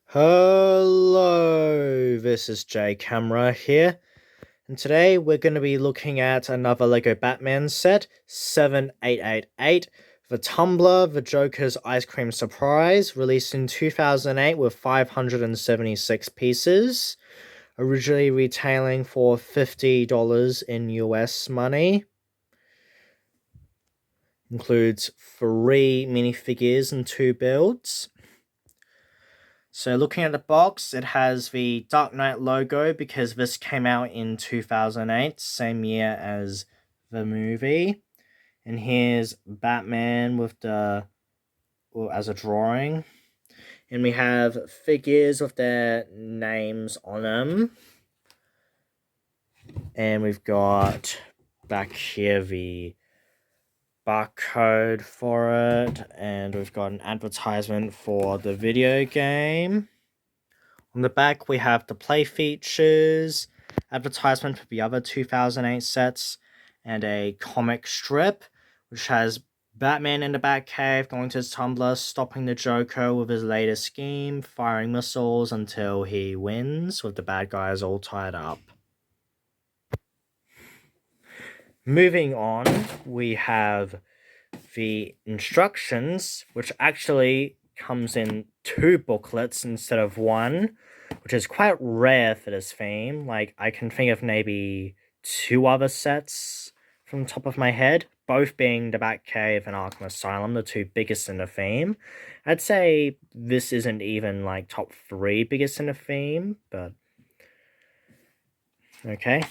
Hello, this is Jcamera here, and today we're going to be looking at another LEGO Batman set, 7888, the Tumbler, the Joker's Ice Cream Surprise, released in 2008 with 576 pieces, originally retailing for $50 in US money. Includes 3 minifigures and 2 builds. So looking at the box, it has the Dark Knight logo because this came out in 2008, same year as the movie. And here's Batman with as a drawing. And we have figures with their names on them. And we've got back here the barcode for it. And we've got an advertisement for the video game. On the back, we have the play features, advertisement for the other 2008 sets, and a comic strip, which has Batman in the Batcave going to his Tumbler, stopping the Joker with his latest scheme, firing missiles until he wins, with the bad guys all tied up. Moving on, we have the instructions, which actually comes in 2 booklets instead of 1, which is quite rare for this theme. Like, I can think of maybe 2 other sets from the top of my head, both being the Batcave and Arkham Asylum, the 2 biggest in the theme. I'd say this isn't even, like, top 3 biggest in the theme, but okay.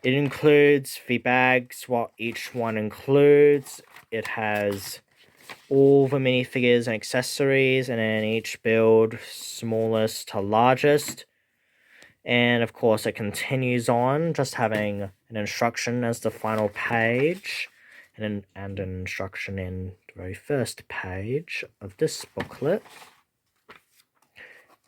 It includes the bags, what each one includes. It has all the minifigures and accessories, and then each build, smallest to largest. And of course, it continues on, just having an instruction as the final page, and an instruction in the very first page of this booklet.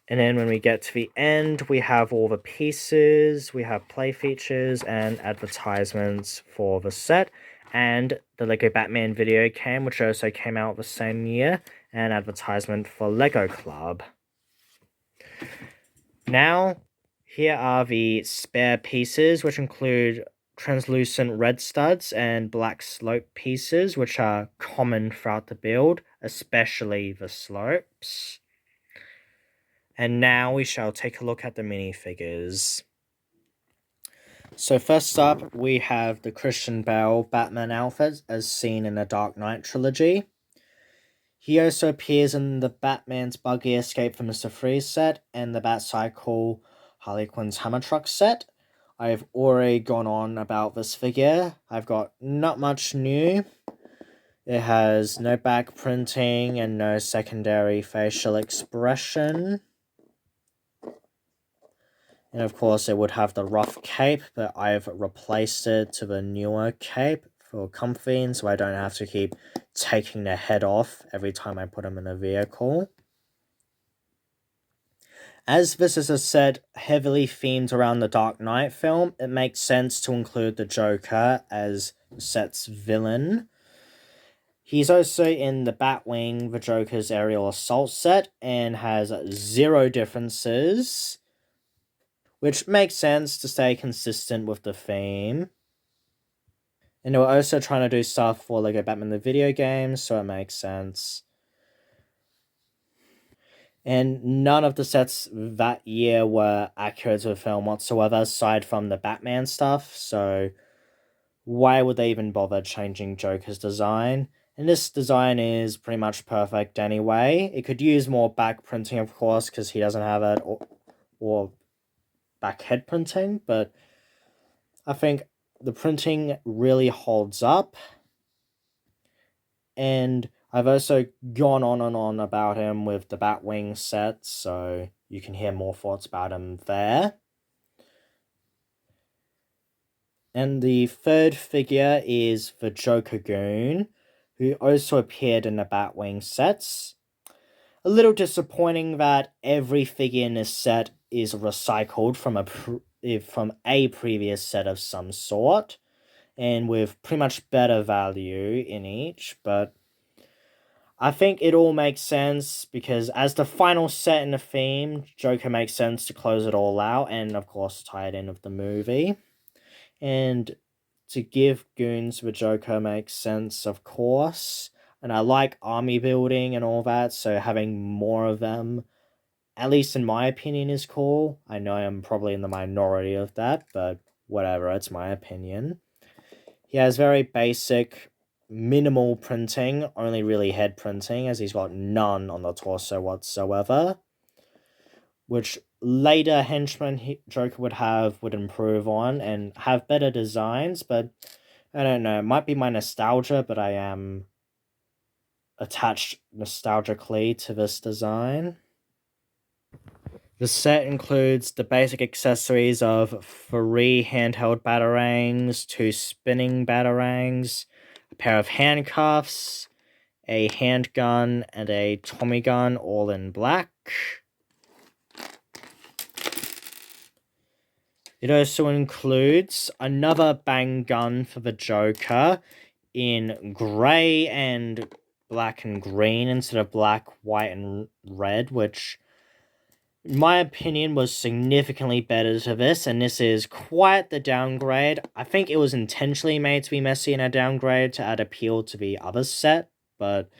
And then when we get to the end, we have all the pieces, we have play features and advertisements for the set, and the LEGO Batman video game, which also came out the same year, and advertisement for LEGO Club. Now, here are the spare pieces, which include translucent red studs and black slope pieces, which are common throughout the build, especially the slopes. And now we shall take a look at the minifigures. So first up, we have the Christian Bale Batman outfit as seen in the Dark Knight trilogy. He also appears in the Batman's Buggy Escape from Mr. Freeze set and the Batcycle Harley Quinn's Hammer Truck set. I've already gone on about this figure. I've got not much new. It has no back printing and no secondary facial expression. And of course, it would have the rough cape, but I've replaced it to the newer cape for comfy, so I don't have to keep taking the head off every time I put him in a vehicle. As this is a set heavily themed around the Dark Knight film, it makes sense to include the Joker as the set's villain. He's also in the Batwing, the Joker's aerial assault set, and has 0 differences, which makes sense to stay consistent with the theme. And they were also trying to do stuff for LEGO Batman the video game, so it makes sense. And none of the sets that year were accurate to the film whatsoever, aside from the Batman stuff, so why would they even bother changing Joker's design? And this design is pretty much perfect anyway. It could use more back printing, of course, because he doesn't have it, or back head printing, but I think the printing really holds up. And I've also gone on and on about him with the Batwing set, so you can hear more thoughts about him there. And the third figure is the Joker Goon, who also appeared in the Batwing sets. A little disappointing that every figure in this set is recycled from a previous set of some sort, and with pretty much better value in each, but I think it all makes sense because as the final set in the theme, Joker makes sense to close it all out and, of course, tie it in with the movie. And to give goons the Joker makes sense, of course. And I like army building and all that, so having more of them, at least in my opinion, is cool. I know I'm probably in the minority of that, but whatever, it's my opinion. He has very basic, minimal printing, only really head printing, as he's got none on the torso whatsoever. Which later henchmen Joker would improve on and have better designs, but I don't know, it might be my nostalgia, but I am attached nostalgically to this design. The set includes the basic accessories of 3 handheld batarangs, 2 spinning batarangs, a pair of handcuffs, a handgun, and a Tommy gun, all in black. It also includes another bang gun for the Joker in grey and black and green instead of black, white, and red, which, in my opinion, was significantly better to this, and this is quite the downgrade. I think it was intentionally made to be messy and a downgrade to add appeal to the other set, but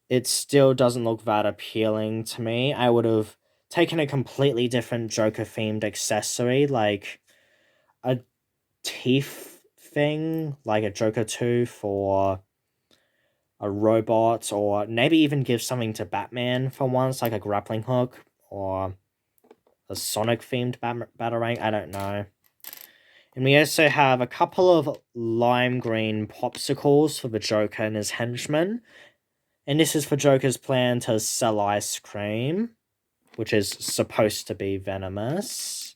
it still doesn't look that appealing to me. I would have taken a completely different Joker-themed accessory, like a teeth thing, like a Joker tooth or a robot, or maybe even give something to Batman for once, like a grappling hook or a Sonic-themed Batarang, I don't know. And we also have a couple of lime green popsicles for the Joker and his henchmen. And this is for Joker's plan to sell ice cream, which is supposed to be venomous.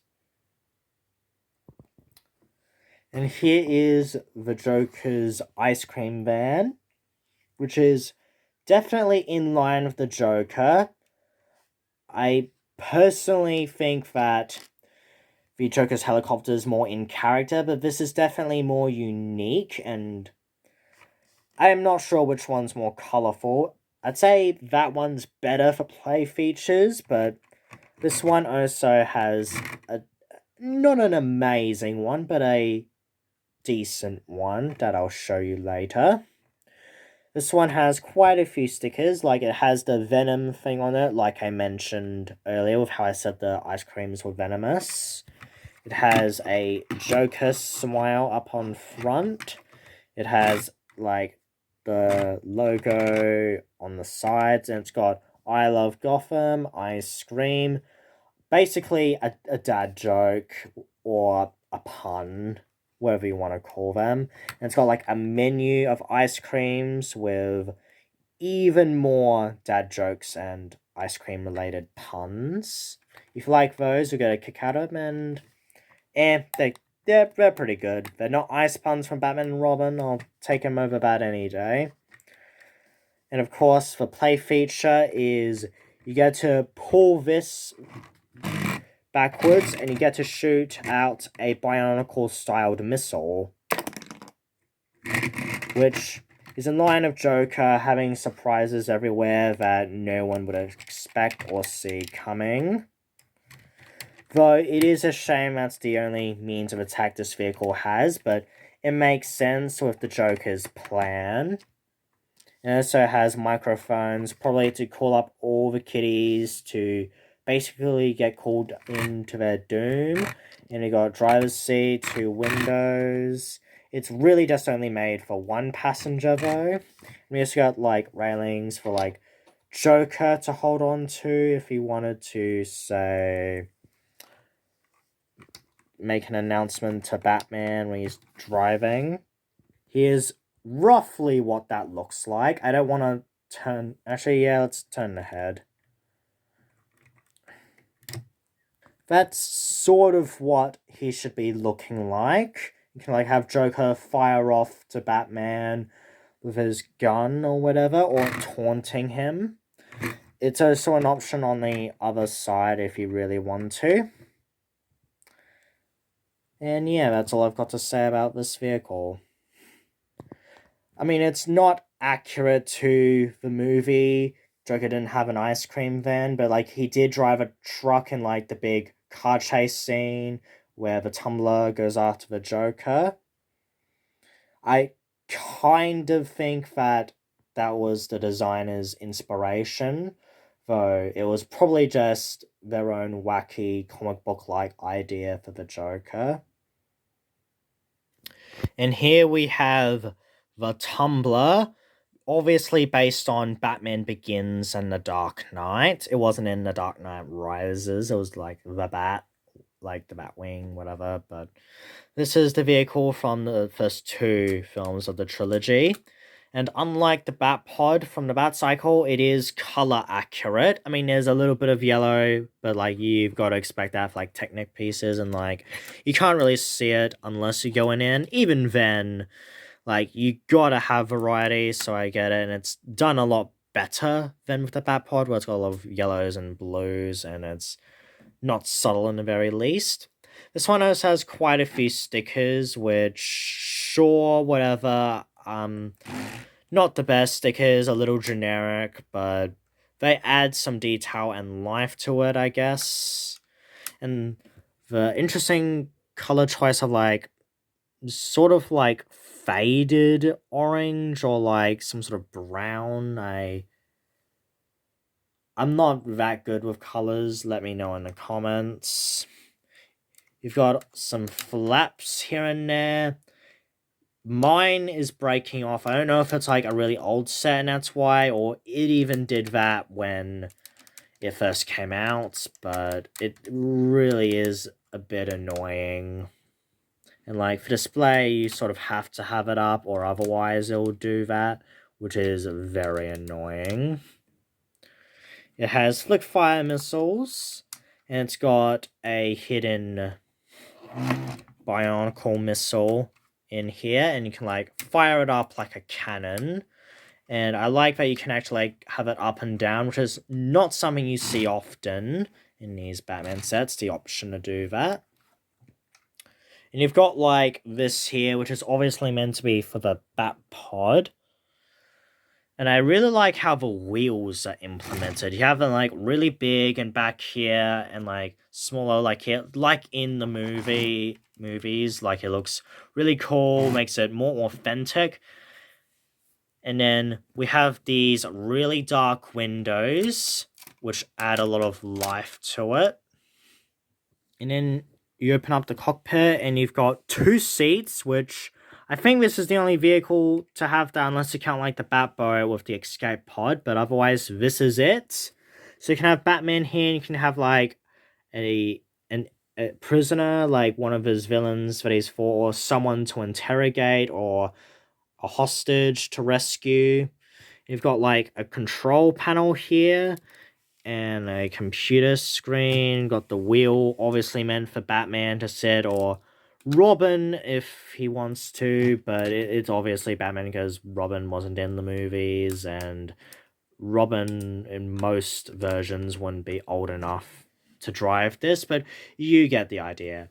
And here is the Joker's ice cream van, which is definitely in line with the Joker. I personally think that the Joker's helicopter is more in character, but this is definitely more unique, and I am not sure which one's more colourful. I'd say that one's better for play features, but this one also has not an amazing one, but a decent one that I'll show you later. This one has quite a few stickers, like it has the Venom thing on it, like I mentioned earlier with how I said the ice creams were venomous. It has a Joker smile up on front. It has, like, the logo on the sides, and it's got I love Gotham, ice cream. Basically, a dad joke or a pun, whatever you want to call them. And it's got, like, a menu of ice creams with even more dad jokes and ice cream related puns. If you like those, you'll get a kick out of them, and they're pretty good. They're not ice puns from Batman and Robin. I'll take them over that any day. And of course, the play feature is you get to pull this backwards and you get to shoot out a Bionicle styled missile, which is in line of Joker having surprises everywhere that no one would expect or see coming. Though it is a shame that's the only means of attack this vehicle has, but it makes sense with the Joker's plan. It also has microphones, probably to call up all the kiddies to basically get called into their doom. And you got driver's seat, 2 windows. It's really just only made for 1 passenger though. And we also got, like, railings for, like, Joker to hold on to if he wanted to, say, make an announcement to Batman when he's driving. Here's roughly what that looks like. I don't want to turn... Actually, yeah, let's turn the head. That's sort of what he should be looking like. You can, like, have Joker fire off to Batman with his gun or whatever, or taunting him. It's also an option on the other side if you really want to. And yeah, that's all I've got to say about this vehicle. I mean, it's not accurate to the movie. Joker didn't have an ice cream van, but like he did drive a truck in like the big car chase scene where the Tumbler goes after the Joker. I kind of think that that was the designer's inspiration, though it was probably just their own wacky comic book like idea for the Joker. And here we have the Tumbler, obviously based on Batman Begins and The Dark Knight. It wasn't in The Dark Knight Rises, it was like the Bat, like the Batwing, whatever, but this is the vehicle from the first two films of the trilogy. And unlike the Batpod from the Bat Cycle, it is color accurate. I mean, there's a little bit of yellow, but like you've got to expect that for like Technic pieces, and like you can't really see it unless you go in. Even then, like you gotta have variety, so I get it, and it's done a lot better than with the Batpod, where it's got a lot of yellows and blues, and it's not subtle in the very least. This one also has quite a few stickers, which sure, whatever. Not the best stickers, a little generic, but they add some detail and life to it, I guess. And the interesting color choice of like sort of like faded orange or like some sort of brown. I'm not that good with colors. Let me know in the comments. You've got some flaps here and there. Mine is breaking off. I don't know if it's like a really old set and that's why, or it even did that when it first came out, but it really is a bit annoying. And like for display, you sort of have to have it up or otherwise it will do that, which is very annoying. It has flick fire missiles, and it's got a hidden bionicle missile in here, and you can like fire it up like a cannon. And I like that you can actually like have it up and down, which is not something you see often in these Batman sets, the option to do that. And you've got like this here, which is obviously meant to be for the Batpod. And I really like how the wheels are implemented. You have them like really big and back here and like smaller like here, like in the movies. Like it looks really cool, makes it more authentic. And then we have these really dark windows, which add a lot of life to it. And then you open up the cockpit and you've got two seats, which I think this is the only vehicle to have that unless you count like the Batboy with the escape pod, but otherwise this is it. So you can have Batman here and you can have like a prisoner, like one of his villains that he's for, or someone to interrogate, or a hostage to rescue. You've got like a control panel here and a computer screen. Got the wheel, obviously meant for Batman to sit, or Robin if he wants to, but it's obviously Batman because Robin wasn't in the movies, and Robin in most versions wouldn't be old enough to drive this, but you get the idea.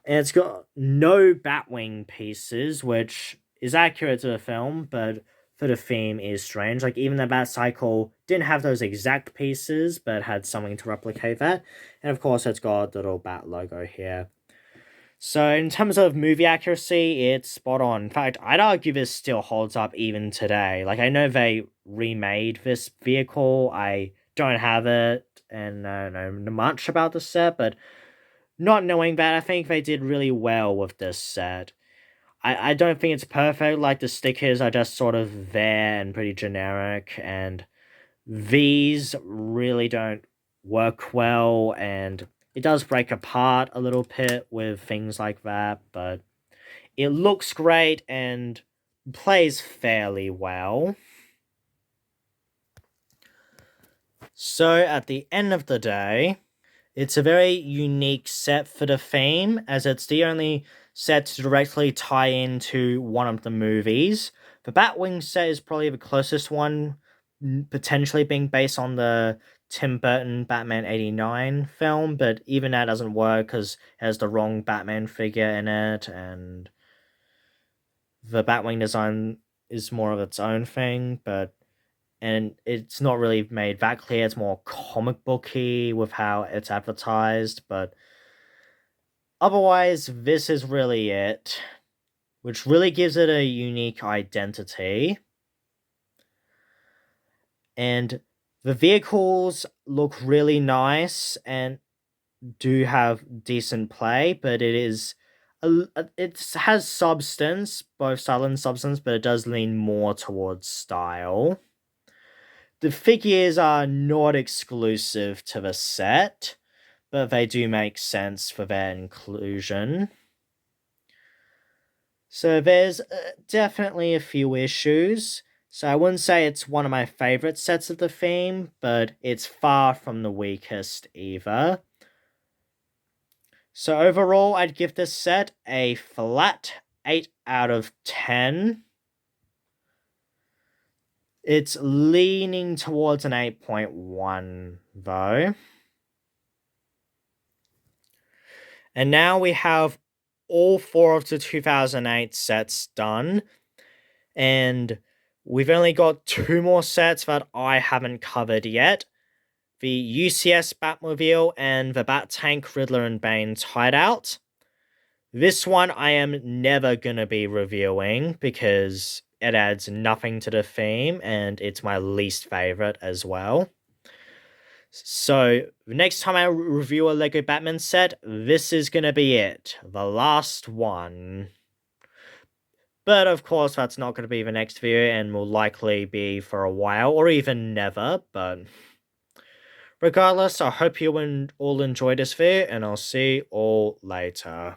And it's got no Batwing pieces, which is accurate to the film, but for the theme is strange. Like, even the Bat Cycle didn't have those exact pieces, but had something to replicate that. And of course, it's got the little Bat logo here. So, in terms of movie accuracy, it's spot on. In fact, I'd argue this still holds up even today. Like, I know they remade this vehicle. I don't have it, and I don't know much about the set, but not knowing that, I think they did really well with this set. I don't think it's perfect, like the stickers are just sort of there and pretty generic, and these really don't work well, and it does break apart a little bit with things like that, but it looks great and plays fairly well. So at the end of the day, it's a very unique set for the theme, as it's the only set to directly tie into one of the movies. The Batwing set is probably the closest one, potentially being based on the Tim Burton Batman 89 film, but even that doesn't work because it has the wrong Batman figure in it, and the Batwing design is more of its own thing, and it's not really made that clear. It's more comic booky with how it's advertised, but otherwise, this is really it, which really gives it a unique identity. And the vehicles look really nice and do have decent play, but it has substance, both style and substance, but it does lean more towards style. The figures are not exclusive to the set, but they do make sense for their inclusion. So there's definitely a few issues. So I wouldn't say it's one of my favorite sets of the theme, but it's far from the weakest either. So overall, I'd give this set a flat 8 out of 10. It's leaning towards an 8.1, though. And now we have all 4 of the 2008 sets done. And we've only got 2 more sets that I haven't covered yet. The UCS Batmobile and the Bat Tank Riddler and Bane's hideout. This one I am never gonna be reviewing because it adds nothing to the theme and it's my least favorite as well. So, the next time I review a LEGO Batman set, this is gonna be it. The last one. But of course, that's not gonna be the next video and will likely be for a while or even never, but regardless, I hope you all enjoyed this video and I'll see you all later.